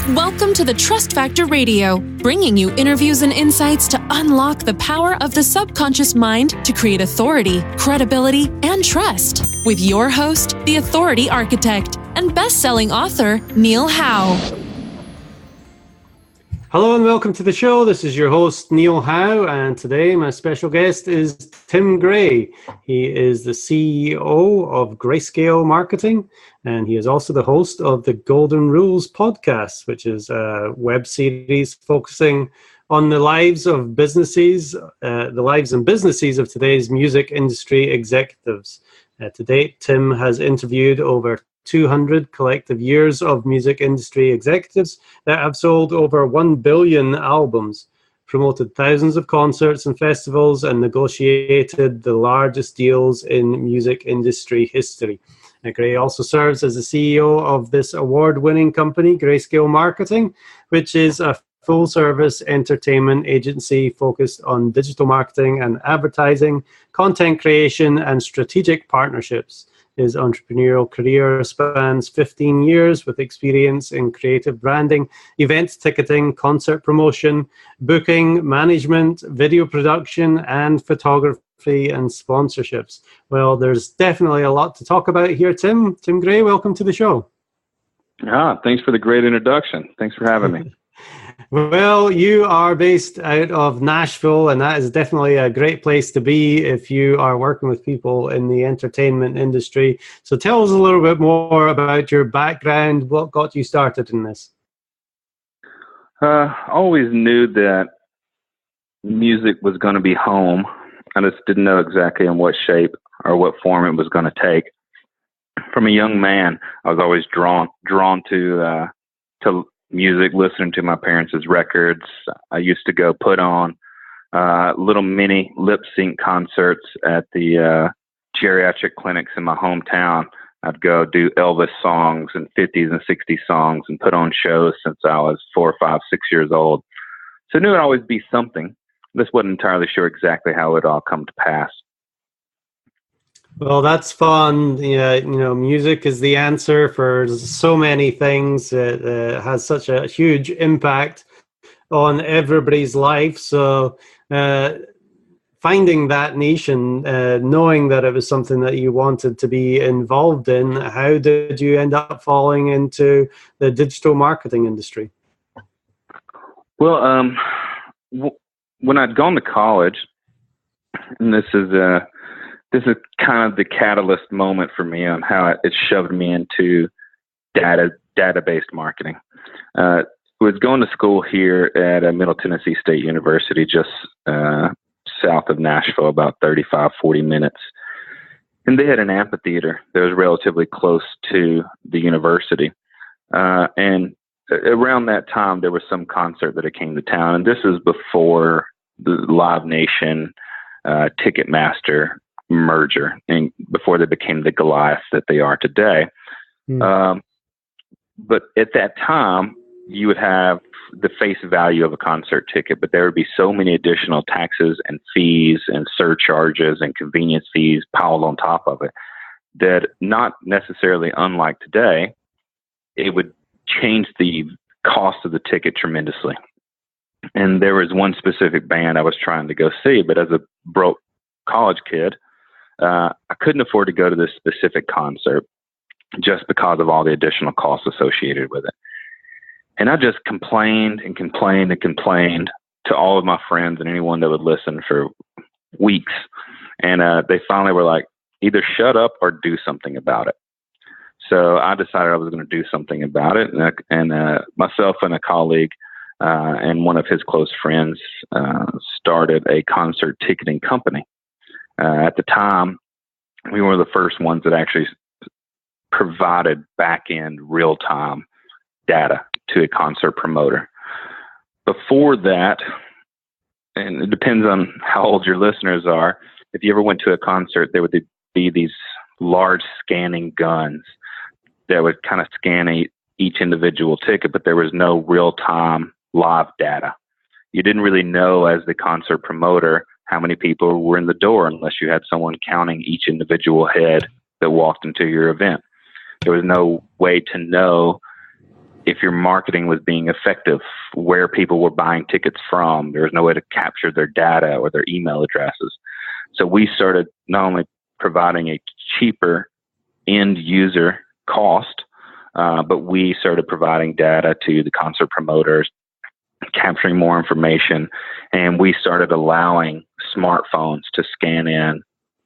Welcome to the Trust Factor Radio, bringing you interviews and insights to unlock the power of the subconscious mind to create authority, credibility, and trust. With your host, the Authority Architect and best-selling author, Neil Howe. Hello and welcome to the show. This is your host, Neil Howe, and today my special guest is Tim Gray. He is the CEO of Grayscale Marketing, and he is also the host of the Golden Rules podcast, which is a web series focusing on the lives of businesses, the lives and businesses of today's music industry executives. To date, Tim has interviewed over 200 collective years of music industry executives that have sold over 1 billion albums, promoted thousands of concerts and festivals, and negotiated the largest deals in music industry history. Gray also serves as the CEO of this award-winning company, Grayscale Marketing, which is a full-service entertainment agency focused on digital marketing and advertising, content creation, and strategic partnerships. His entrepreneurial career spans 15 years with experience in creative branding, event ticketing, concert promotion, booking, management, video production, and photography and sponsorships. Well, there's definitely a lot to talk about here, Tim. Tim Gray, welcome to the show. Thanks for the great introduction. Thanks for having me. Well, you are based out of Nashville, and that is definitely a great place to be if you are working with people in the entertainment industry. So tell us a little bit more about your background. What got you started in this? I always knew that music was going to be home. I just didn't know exactly in what shape or what form it was going to take. From a young man, I was always drawn to music, listening to my parents' records. I used to go put on little mini lip sync concerts at the geriatric clinics in my hometown. I'd go do Elvis songs and 50s and 60s songs and put on shows since I was 4, 5, 6 years old. So I knew it'd always be something. Just wasn't entirely sure exactly how it would all come to pass. Well, that's fun. Yeah, music is the answer for so many things. It has such a huge impact on everybody's life. So finding that niche and knowing that it was something that you wanted to be involved in, how did you end up falling into the digital marketing industry? Well, when I'd gone to college, and this is kind of the catalyst moment for me on how it shoved me into data-based marketing. I was going to school here at Middle Tennessee State University, just south of Nashville, about 35, 40 minutes. And they had an amphitheater that was relatively close to the university. And around that time, there was some concert that came to town. And this is before the Live Nation, Ticketmaster merger, and before they became the Goliath that they are today. But at that time, you would have the face value of a concert ticket, but there would be so many additional taxes and fees and surcharges and convenience fees piled on top of it that, not necessarily unlike today, it would change the cost of the ticket tremendously. And there was one specific band I was trying to go see, but as a broke college kid, I couldn't afford to go to this specific concert just because of all the additional costs associated with it. And I just complained to all of my friends and anyone that would listen for weeks. And they finally were like, either shut up or do something about it. So I decided I was going to do something about it. And myself and a colleague and one of his close friends started a concert ticketing company. At the time, we were the first ones that actually provided back-end real-time data to a concert promoter. Before that, and it depends on how old your listeners are, if you ever went to a concert, there would be these large scanning guns that would kind of scan each individual ticket, but there was no real-time live data. You didn't really know, as the concert promoter, how many people were in the door unless you had someone counting each individual head that walked into your event. There was no way to know if your marketing was being effective, where people were buying tickets from. There was no way to capture their data or their email addresses. So we started not only providing a cheaper end user cost, but we started providing data to the concert promoters, capturing more information, and we started allowing smartphones to scan in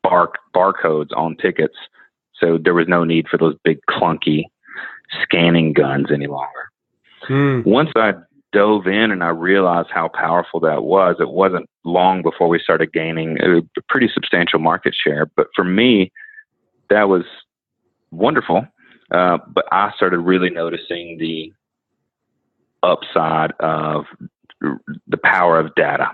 barcodes on tickets. So there was no need for those big clunky scanning guns any longer. Once I dove in and I realized how powerful that was, it wasn't long before we started gaining a pretty substantial market share. But for me, that was wonderful. But I started really noticing the upside of the power of data,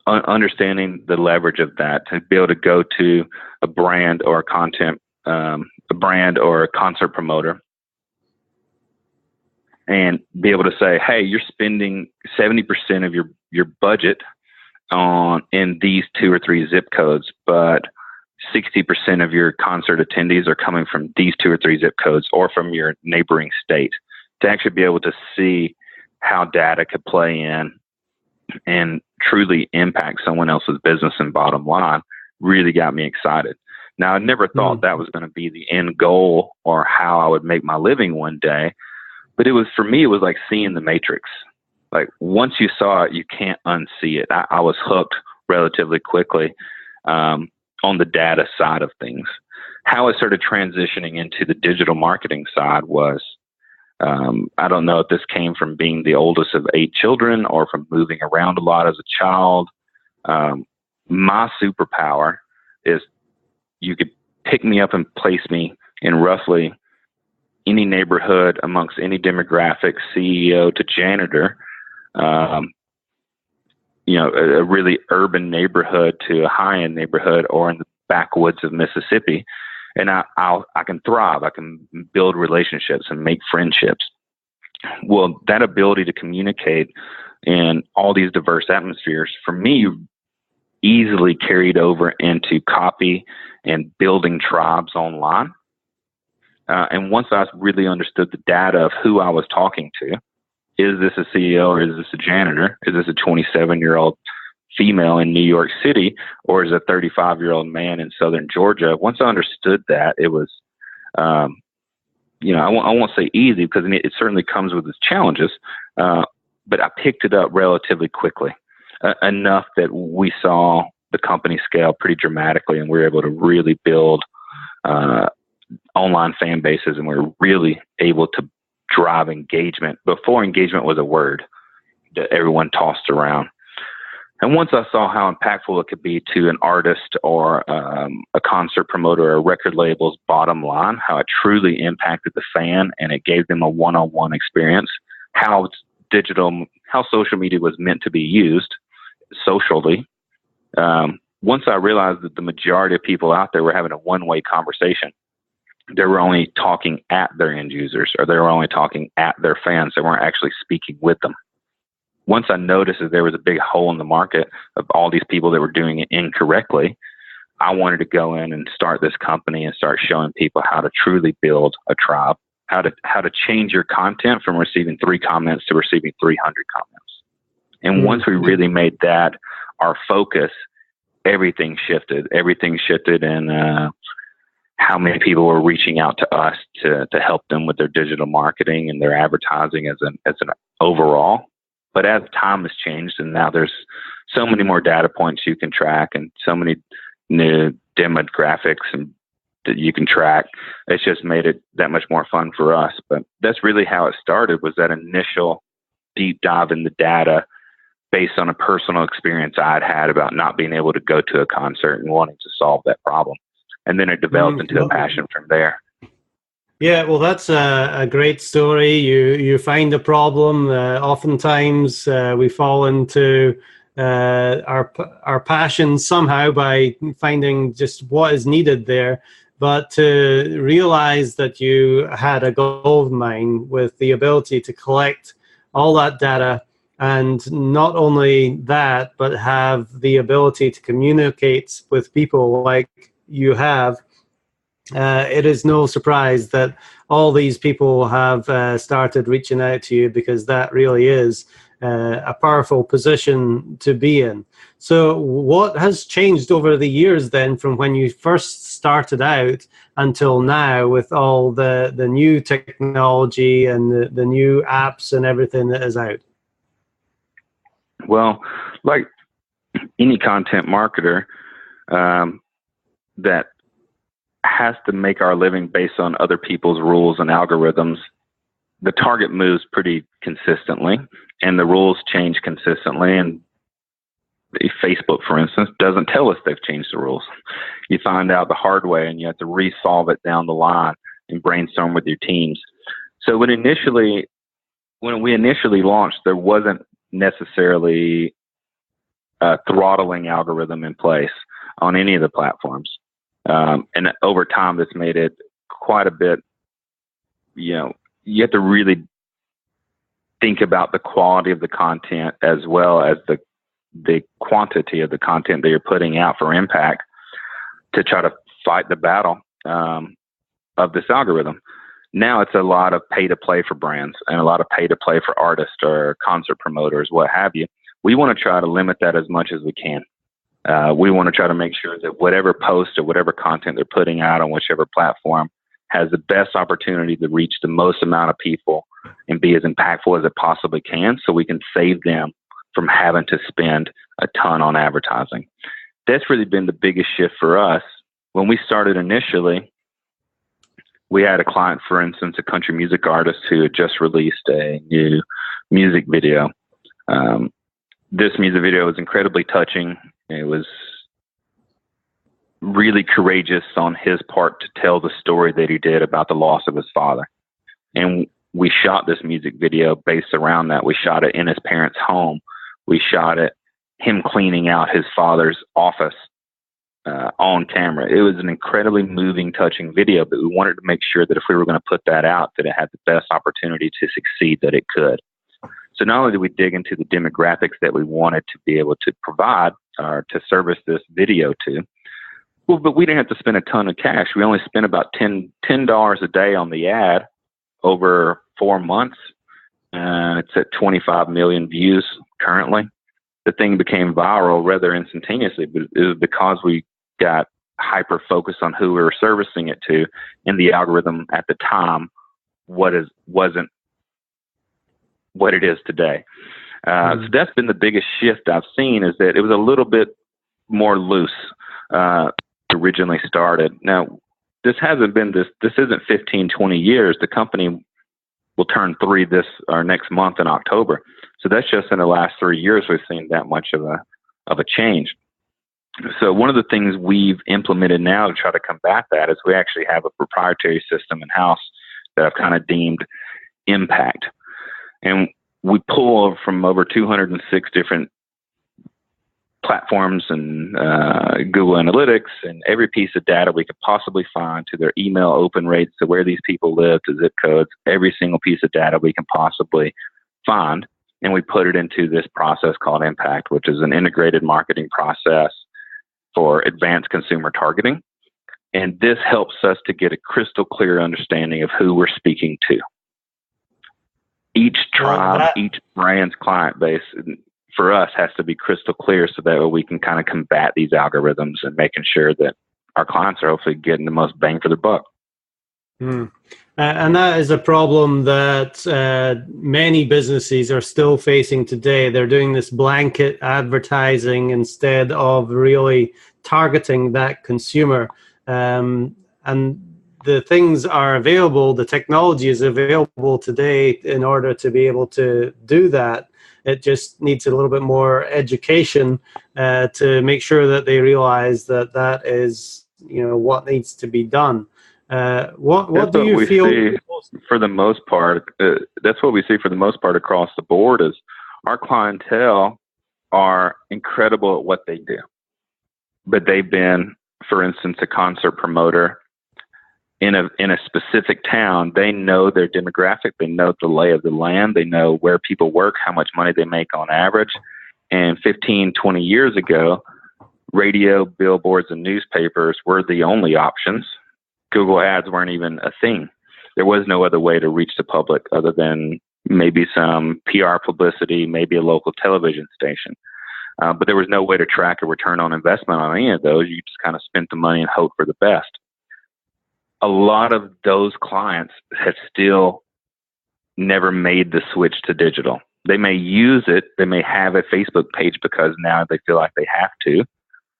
understanding the leverage of that, to be able to go to a brand or a brand or a concert promoter and be able to say, hey, you're spending 70% of your budget in these 2 or 3 zip codes, but 60% of your concert attendees are coming from these 2 or 3 zip codes or from your neighboring state. To actually be able to see how data could play in and truly impact someone else's business and bottom line really got me excited. Now, I never thought that was going to be the end goal or how I would make my living one day. But for me, it was like seeing the Matrix. Like once you saw it, you can't unsee it. I was hooked relatively quickly on the data side of things. How it started transitioning into the digital marketing side was, I don't know if this came from being the oldest of 8 children or from moving around a lot as a child. My superpower is you could pick me up and place me in roughly any neighborhood amongst any demographic, CEO to janitor, a really urban neighborhood to a high-end neighborhood or in the backwoods of Mississippi. And I can thrive. I can build relationships and make friendships. Well, that ability to communicate in all these diverse atmospheres, for me, easily carried over into copy and building tribes online. And once I really understood the data of who I was talking to, is this a CEO or is this a janitor? Is this a 27-year-old female in New York City, or is it a 35-year-old man in Southern Georgia? Once I understood that, it was, I won't say easy because it certainly comes with its challenges, but I picked it up relatively quickly, enough that we saw the company scale pretty dramatically, and we were able to really build online fan bases, and we were really able to drive engagement before engagement was a word that everyone tossed around. And once I saw how impactful it could be to an artist or a concert promoter or a record label's bottom line, how it truly impacted the fan and it gave them a one-on-one experience, how social media was meant to be used socially. Once I realized that the majority of people out there were having a one-way conversation, they were only talking at their end users, or they were only talking at their fans. They weren't actually speaking with them. Once I noticed that there was a big hole in the market of all these people that were doing it incorrectly, I wanted to go in and start this company and start showing people how to truly build a tribe, how to change your content from receiving 3 comments to receiving 300 comments. And once we really made that our focus, everything shifted. Everything shifted in how many people were reaching out to us to help them with their digital marketing and their advertising as an overall. But as time has changed, and now there's so many more data points you can track, and so many new demographics that you can track, it's just made it that much more fun for us. But that's really how it started, was that initial deep dive in the data based on a personal experience I'd had about not being able to go to a concert and wanting to solve that problem. And then it developed into a passion from there. Yeah, well, that's a great story. You find a problem. Oftentimes, we fall into our passion somehow by finding just what is needed there. But to realize that you had a gold mine with the ability to collect all that data, and not only that, but have the ability to communicate with people like you have, it is no surprise that all these people have started reaching out to you, because that really is a powerful position to be in. So what has changed over the years then, from when you first started out until now, with all the new technology and the new apps and everything that is out? Well, like any content marketer that has to make our living based on other people's rules and algorithms, the target moves pretty consistently and the rules change consistently. And Facebook, for instance, doesn't tell us they've changed the rules. You find out the hard way and you have to resolve it down the line and brainstorm with your teams. So when we initially launched, there wasn't necessarily a throttling algorithm in place on any of the platforms. And over time, that's made it quite a bit, you have to really think about the quality of the content as well as the quantity of the content that you're putting out for impact to try to fight the battle of this algorithm. Now it's a lot of pay to play for brands and a lot of pay to play for artists or concert promoters, what have you. We want to try to limit that as much as we can. We want to try to make sure that whatever post or whatever content they're putting out on whichever platform has the best opportunity to reach the most amount of people and be as impactful as it possibly can, so we can save them from having to spend a ton on advertising. That's really been the biggest shift for us. When we started initially, we had a client, for instance, a country music artist who had just released a new music video. This music video was incredibly touching. It was really courageous on his part to tell the story that he did about the loss of his father. And we shot this music video based around that. We shot it in his parents' home. We shot it him cleaning out his father's office on camera. It was an incredibly moving, touching video, but we wanted to make sure that if we were going to put that out, that it had the best opportunity to succeed that it could. So not only did we dig into the demographics that we wanted to be able to provide or to service this video to, well, but we didn't have to spend a ton of cash. We only spent about $10 a day on the ad over 4 months. It's at 25 million views currently. The thing became viral rather instantaneously, but it was because we got hyper focused on who we were servicing it to, and the algorithm at the time wasn't what it is today. So that's been the biggest shift I've seen, is that it was a little bit more loose originally started. Now, this isn't 15, 20 years. The company will turn 3 next month in October. So that's just in the last 3 years we've seen that much of a change. So one of the things we've implemented now to try to combat that is we actually have a proprietary system in-house that I've kind of deemed Impact. And we pull from over 206 different platforms and Google Analytics and every piece of data we could possibly find, to their email open rates, to where these people live, to zip codes, every single piece of data we can possibly find. And we put it into this process called Impact, which is an integrated marketing process for advanced consumer targeting. And this helps us to get a crystal clear understanding of who we're speaking to. Each tribe, each brand's client base, for us, has to be crystal clear, so that we can kind of combat these algorithms and making sure that our clients are hopefully getting the most bang for their buck. And that is a problem that many businesses are still facing today. They're doing this blanket advertising instead of really targeting that consumer. And the things are available, the technology is available today in order to be able to do that. It just needs a little bit more education to make sure that they realize that that is, what needs to be done. What do you feel? For the most part, that's what we see for the most part across the board, is our clientele are incredible at what they do. But they've been, for instance, a concert promoter in a specific town. They know their demographic, they know the lay of the land, they know where people work, how much money they make on average. And 15, 20 years ago, radio, billboards, and newspapers were the only options. Google ads weren't even a thing. There was no other way to reach the public other than maybe some PR publicity, maybe a local television station. But there was no way to track a return on investment on any of those. You just kind of spent the money and hope for the best. A lot of those clients have still never made the switch to digital. They may use it. They may have a Facebook page because now they feel like they have to,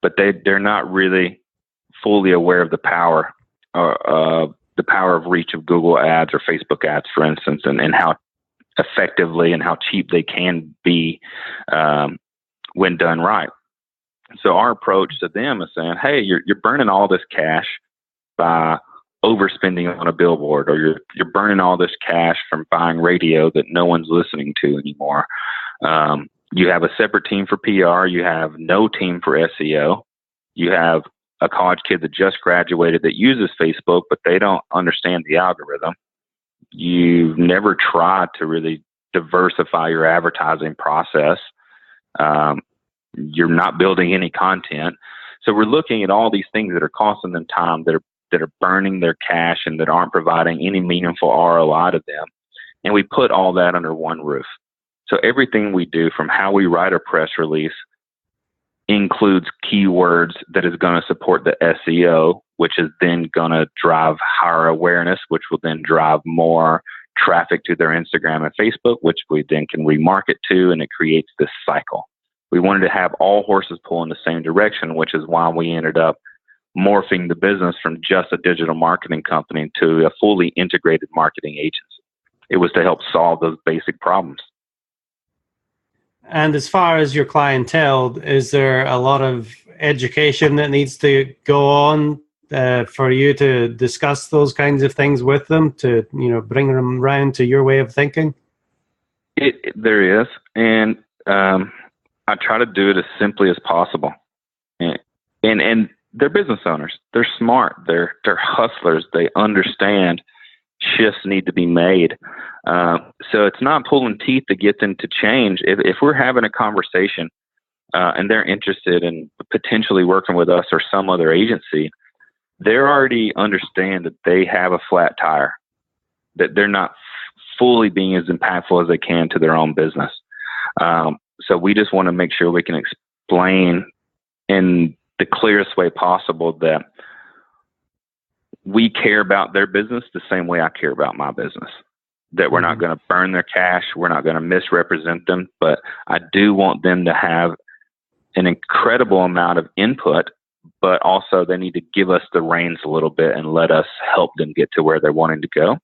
but they're not really fully aware of the power of reach of Google ads or Facebook ads, for instance, and how effectively and how cheap they can be when done right. So our approach to them is saying, hey, you're burning all this cash by overspending on a billboard, or you're burning all this cash from buying radio that no one's listening to anymore. You have a separate team for PR. You have no team for SEO. You have a college kid that just graduated that uses Facebook, but they don't understand the algorithm. You've never tried to really diversify your advertising process. You're not building any content. So we're looking at all these things that are costing them time, that are burning their cash, and that aren't providing any meaningful ROI to them. And we put all that under one roof. So everything we do, from how we write a press release, includes keywords that is going to support the SEO, which is then going to drive higher awareness, which will then drive more traffic to their Instagram and Facebook, which we then can remarket to, and it creates this cycle. We wanted to have all horses pull in the same direction, which is why we ended up morphing the business from just a digital marketing company to a fully integrated marketing agency. It was to help solve those basic problems. And as far as your clientele, is there a lot of education that needs to go on for you to discuss those kinds of things with them, to bring them around to your way of thinking? There is, and I try to do it as simply as possible. And they're business owners. They're smart. They're hustlers. They understand shifts need to be made. So it's not pulling teeth to get them to change. If we're having a conversation and they're interested in potentially working with us or some other agency, they already understand that they have a flat tire, that they're not fully being as impactful as they can to their own business. So we just want to make sure we can explain in the clearest way possible that we care about their business the same way I care about my business, that we're not going to burn their cash. We're not going to misrepresent them, but I do want them to have an incredible amount of input, but also they need to give us the reins a little bit and let us help them get to where they're wanting to go.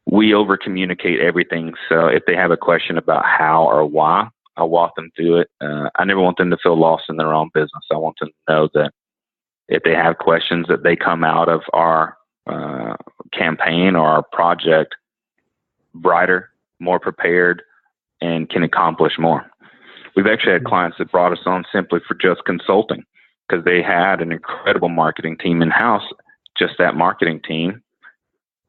We over communicate everything. So if they have a question about how or why, I'll walk them through it. I never want them to feel lost in their own business. I want them to know that if they have questions, that they come out of our campaign or our project brighter, more prepared, and can accomplish more. We've actually had clients that brought us on simply for just consulting because they had an incredible marketing team in-house. Just that marketing team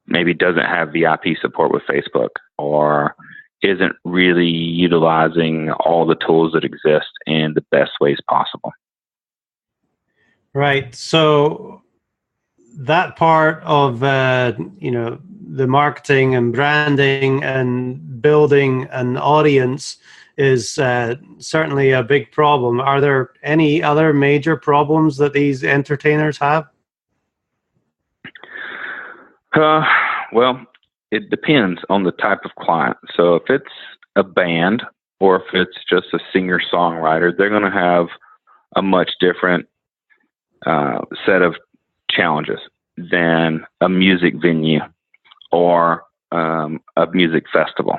maybe doesn't have VIP support with Facebook, or isn't really utilizing all the tools that exist in the best ways possible. Right. So that part of the marketing and branding and building an audience is certainly a big problem. Are there any other major problems that these entertainers have? Well, it depends on the type of client. So if it's a band or if it's just a singer-songwriter, they're going to have a much different set of challenges than a music venue or a music festival.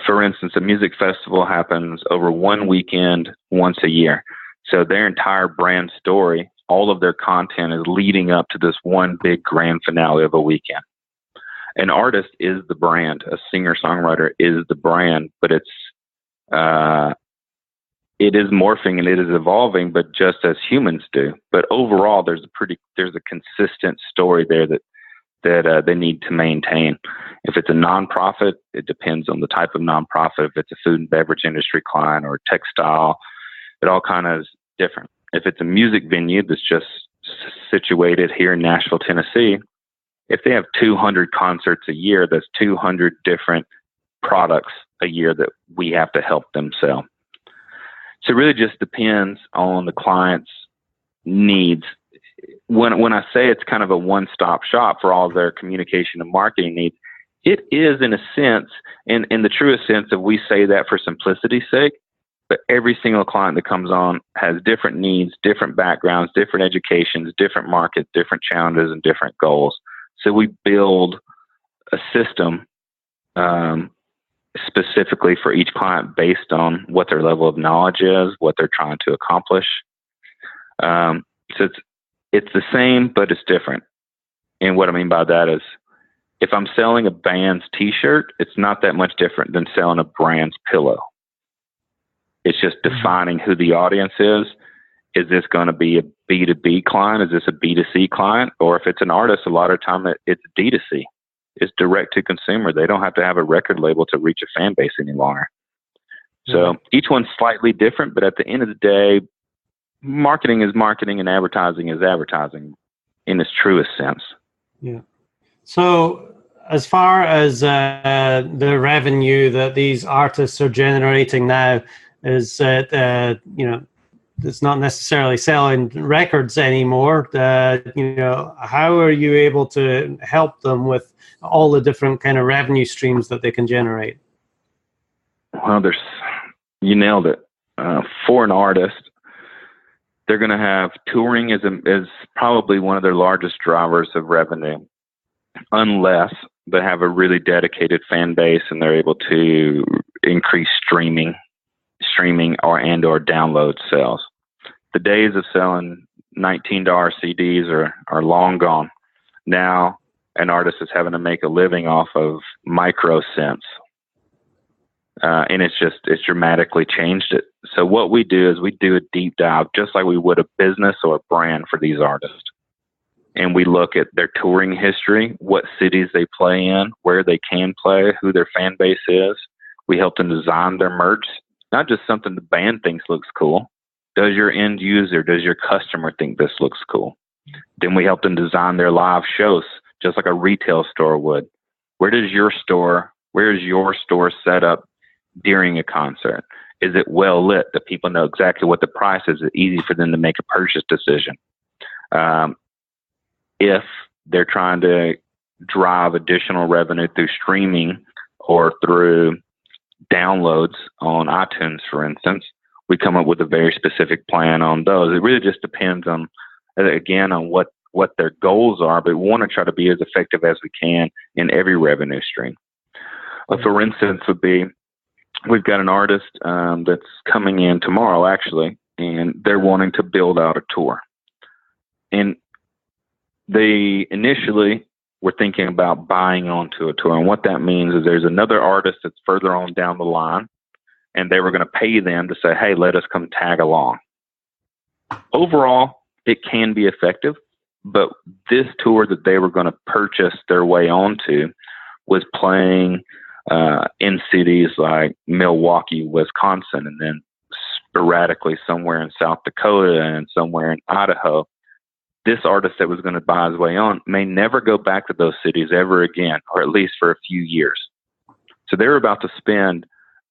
For instance, a music festival happens over one weekend once a year. So their entire brand story, all of their content is leading up to this one big grand finale of a weekend. An artist is the brand. A singer-songwriter is the brand, but it is morphing and it is evolving, but just as humans do. But overall, there's a consistent story there that they need to maintain. If it's a nonprofit, it depends on the type of nonprofit. If it's a food and beverage industry client or textile, it all kind of is different. If it's a music venue that's just situated here in Nashville, Tennessee, if they have 200 concerts a year, that's 200 different products a year that we have to help them sell. So it really just depends on the client's needs. When I say it's kind of a one-stop shop for all their communication and marketing needs, it is in a sense, in the truest sense of we say that for simplicity's sake, but every single client that comes on has different needs, different backgrounds, different educations, different markets, different challenges, and different goals. So we build a system specifically for each client based on what their level of knowledge is, what they're trying to accomplish. So it's the same, but it's different. And what I mean by that is, if I'm selling a band's T-shirt, it's not that much different than selling a brand's pillow. It's just defining who the audience is. Is this going to be a B2B client? Is this a B2C client? Or if it's an artist, a lot of time it's D2C. It's direct to consumer. They don't have to have a record label to reach a fan base any longer. So each one's slightly different, but at the end of the day, marketing is marketing and advertising is advertising in its truest sense. Yeah. So as far as the revenue that these artists are generating now, is that, it's not necessarily selling records anymore. How are you able to help them with all the different kind of revenue streams that they can generate? Well, you nailed it. For an artist, they're going to have touring is probably one of their largest drivers of revenue, unless they have a really dedicated fan base and they're able to increase streaming or download sales. The days of selling $19 CDs are long gone. Now an artist is having to make a living off of micro cents. And it's dramatically changed it. So what we do is we do a deep dive, just like we would a business or a brand for these artists. And we look at their touring history, what cities they play in, where they can play, who their fan base is. We help them design their merch, not just something the band thinks looks cool. Does your end user, does your customer think this looks cool? Then we help them design their live shows, just like a retail store would. Where is your store set up during a concert? Is it well lit that people know exactly what the price is? Is it easy for them to make a purchase decision? If they're trying to drive additional revenue through streaming or through downloads on iTunes, for instance, we come up with a very specific plan on those. It really just depends on, again, on what their goals are, but we want to try to be as effective as we can in every revenue stream. For instance, would be, we've got an artist that's coming in tomorrow, actually, and they're wanting to build out a tour. And they initially were thinking about buying onto a tour. And what that means is there's another artist that's further on down the line, and they were going to pay them to say, hey, let us come tag along. Overall, it can be effective, but this tour that they were going to purchase their way onto was playing in cities like Milwaukee, Wisconsin, and then sporadically somewhere in South Dakota and somewhere in Idaho. This artist that was going to buy his way on may never go back to those cities ever again, or at least for a few years. So they're about to spend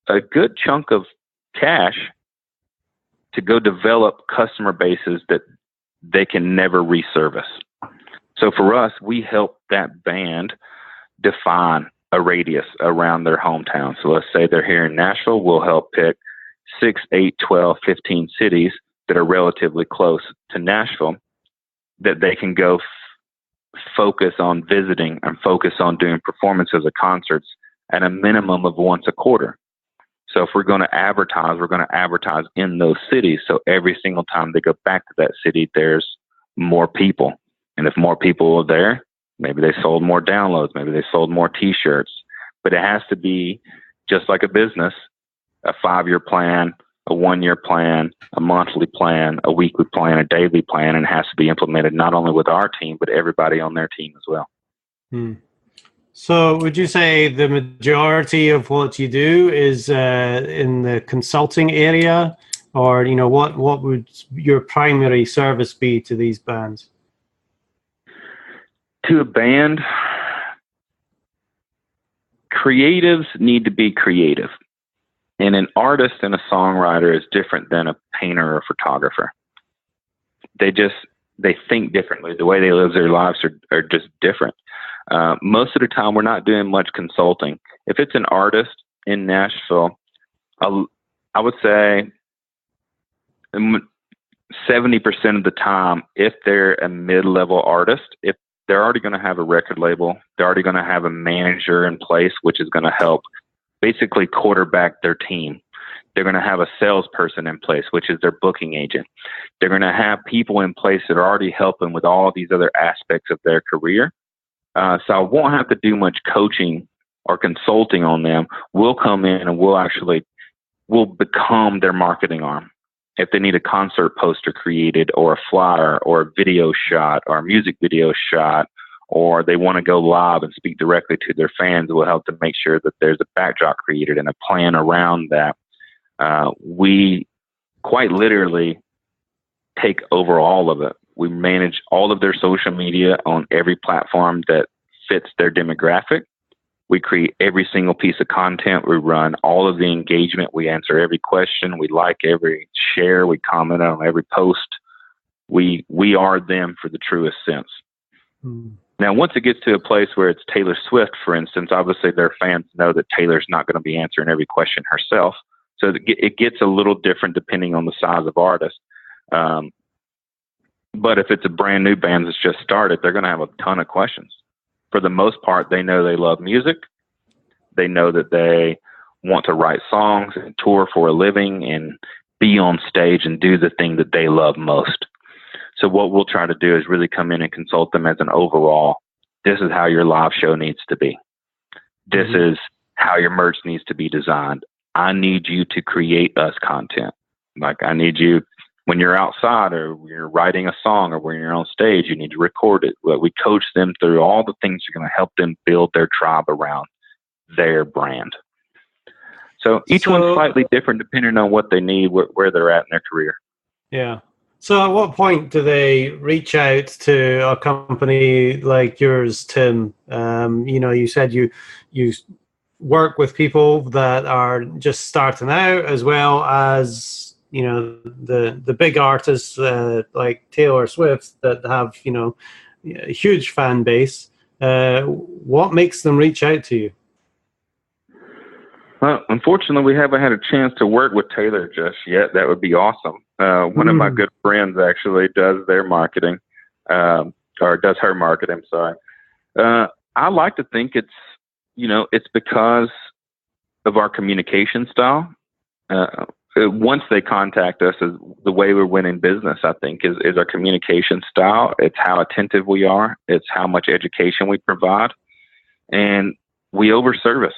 a good chunk of cash to go develop customer bases that they can never reservice. So for us, we help that band define a radius around their hometown. So let's say they're here in Nashville, we'll help pick 6, 8, 12, 15 cities that are relatively close to Nashville that they can go focus on visiting and focus on doing performances of concerts at a minimum of once a quarter. So if we're going to advertise in those cities. So every single time they go back to that city, there's more people. And if more people are there, maybe they sold more downloads, maybe they sold more T-shirts. But it has to be just like a business, a 5-year plan, a 1-year plan, a monthly plan, a weekly plan, a daily plan, and it has to be implemented not only with our team, but everybody on their team as well. So would you say the majority of what you do is in the consulting area, Or, what would your primary service be to these bands? To a band, creatives need to be creative. And an artist and a songwriter is different than a painter or a photographer. They think differently. The way they live their lives are just different. Most of the time, we're not doing much consulting. If it's an artist in Nashville, I would say 70% of the time, if they're a mid-level artist, if they're already going to have a record label, they're already going to have a manager in place, which is going to help basically quarterback their team. They're going to have a salesperson in place, which is their booking agent. They're going to have people in place that are already helping with all these other aspects of their career. So I won't have to do much coaching or consulting on them. We'll come in and we'll become their marketing arm. If they need a concert poster created or a flyer or a video shot or a music video shot, or they want to go live and speak directly to their fans, we'll help them make sure that there's a backdrop created and a plan around that. We quite literally take over all of it. We manage all of their social media on every platform that fits their demographic. We create every single piece of content. We run all of the engagement. We answer every question. We like every share. We comment on every post. We are them for the truest sense. Mm. Now, once it gets to a place where it's Taylor Swift, for instance, obviously their fans know that Taylor's not going to be answering every question herself. So it gets a little different depending on the size of artist. But if it's a brand new band that's just started, they're going to have a ton of questions. For the most part, they know they love music. They know that they want to write songs and tour for a living and be on stage and do the thing that they love most. So what we'll try to do is really come in and consult them as an overall, this is how your live show needs to be. This is how your merch needs to be designed. I need you to create us content. Like I need you, when you're outside or you're writing a song or when you're on stage, you need to record it. We coach them through all the things that are going to help them build their tribe around their brand. So each one's slightly different depending on what they need, where they're at in their career. Yeah. So at what point do they reach out to a company like yours, Tim? You said you work with people that are just starting out as well as, the big artists like Taylor Swift that have, a huge fan base. What makes them reach out to you? Well, unfortunately, we haven't had a chance to work with Taylor just yet. That would be awesome. One of my good friends actually does their marketing, or does her marketing. Sorry. I like to think it's because of our communication style. Once they contact us, the way we're winning business, I think, is our communication style. It's how attentive we are. It's how much education we provide. And we overservice.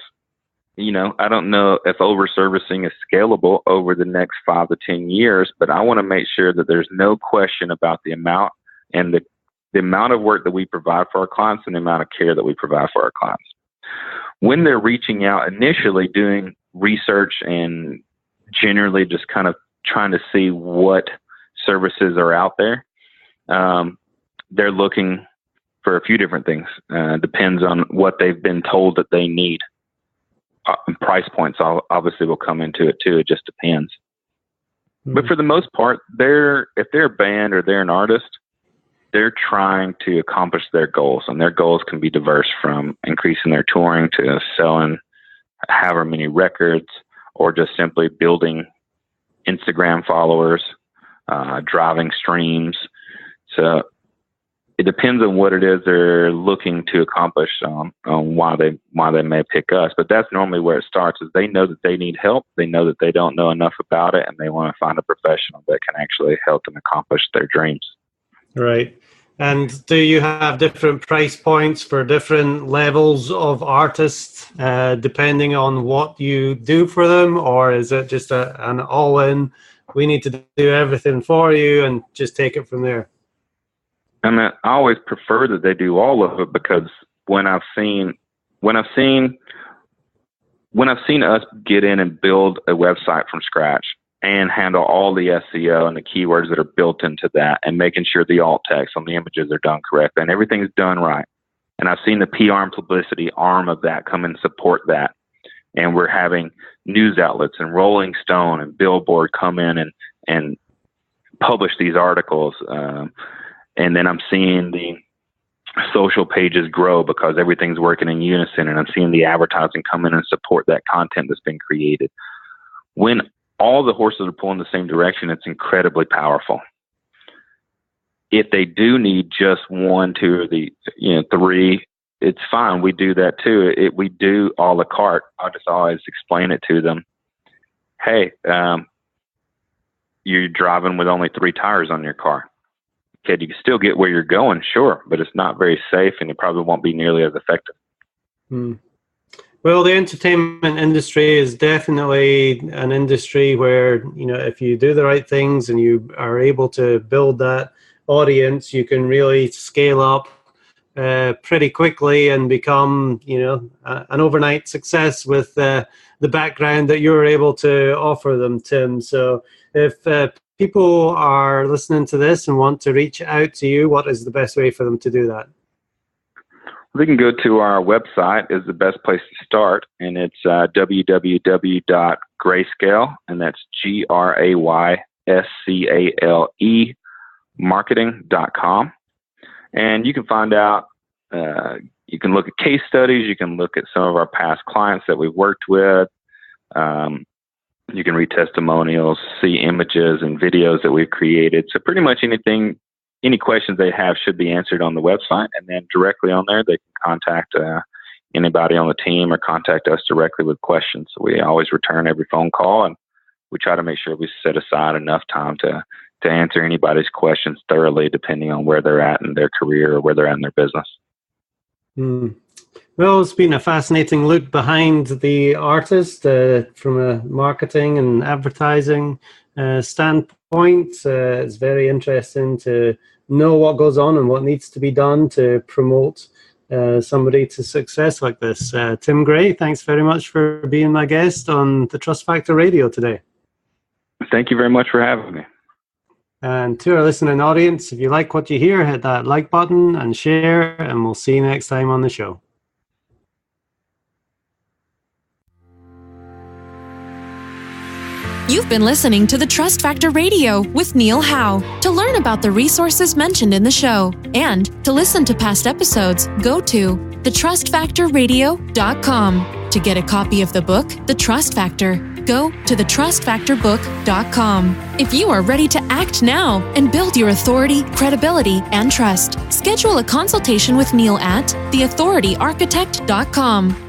I don't know if over-servicing is scalable over the next 5 to 10 years, but I want to make sure that there's no question about the amount and the amount of work that we provide for our clients and the amount of care that we provide for our clients. When they're reaching out, initially doing research and generally just kind of trying to see what services are out there, they're looking for a few different things. Depends on what they've been told that they need. Price points obviously will come into it too. It just depends. But for the most part, if they're a band or they're an artist, they're trying to accomplish their goals, and their goals can be diverse from increasing their touring to selling however many records, or just simply building Instagram followers, driving streams. So it depends on what it is they're looking to accomplish on why they may pick us. But that's normally where it starts, is they know that they need help. They know that they don't know enough about it, and they want to find a professional that can actually help them accomplish their dreams. Right. And do you have different price points for different levels of artists, depending on what you do for them? Or is it just an all-in, we need to do everything for you and just take it from there? And I always prefer that they do all of it, because when I've seen us get in and build a website from scratch and handle all the SEO and the keywords that are built into that, and making sure the alt text on the images are done correctly and everything's done right. And I've seen the PR and publicity arm of that come and support that. And we're having news outlets and Rolling Stone and Billboard come in and publish these articles. And then I'm seeing the social pages grow because everything's working in unison, and I'm seeing the advertising come in and support that content that's been created. When all the horses are pulling the same direction, it's incredibly powerful. If they do need just one, two, or three, it's fine. We do that too. We do a la carte. I just always explain it to them. Hey, you're driving with only 3 tires on your car. Okay, you can still get where you're going, sure, but it's not very safe, and it probably won't be nearly as effective. Well, the entertainment industry is definitely an industry where, if you do the right things and you are able to build that audience, you can really scale up pretty quickly and become, an overnight success with the background that you're able to offer them, Tim. So if people are listening to this and want to reach out to you, what is the best way for them to do that? They can go to our website, is the best place to start, and it's www.grayscale, and that's GRAYSCALE marketing.com. And you can find out, you can look at case studies, you can look at some of our past clients that we've worked with. You can read testimonials, see images and videos that we've created. So pretty much anything, any questions they have should be answered on the website, and then directly on there, they can contact anybody on the team or contact us directly with questions. So we always return every phone call, and we try to make sure we set aside enough time to answer anybody's questions thoroughly, depending on where they're at in their career or where they're at in their business. Well, it's been a fascinating look behind the artist from a marketing and advertising standpoint. It's very interesting to know what goes on and what needs to be done to promote somebody to success like this. Tim Gray, thanks very much for being my guest on the Trust Factor Radio today. Thank you very much for having me. And to our listening audience, if you like what you hear, hit that like button and share, and we'll see you next time on the show. You've been listening to the Trust Factor Radio with Neil Howe. To learn about the resources mentioned in the show and to listen to past episodes, go to thetrustfactorradio.com. To get a copy of the book, The Trust Factor, go to thetrustfactorbook.com. If you are ready to act now and build your authority, credibility, and trust, schedule a consultation with Neil at theauthorityarchitect.com.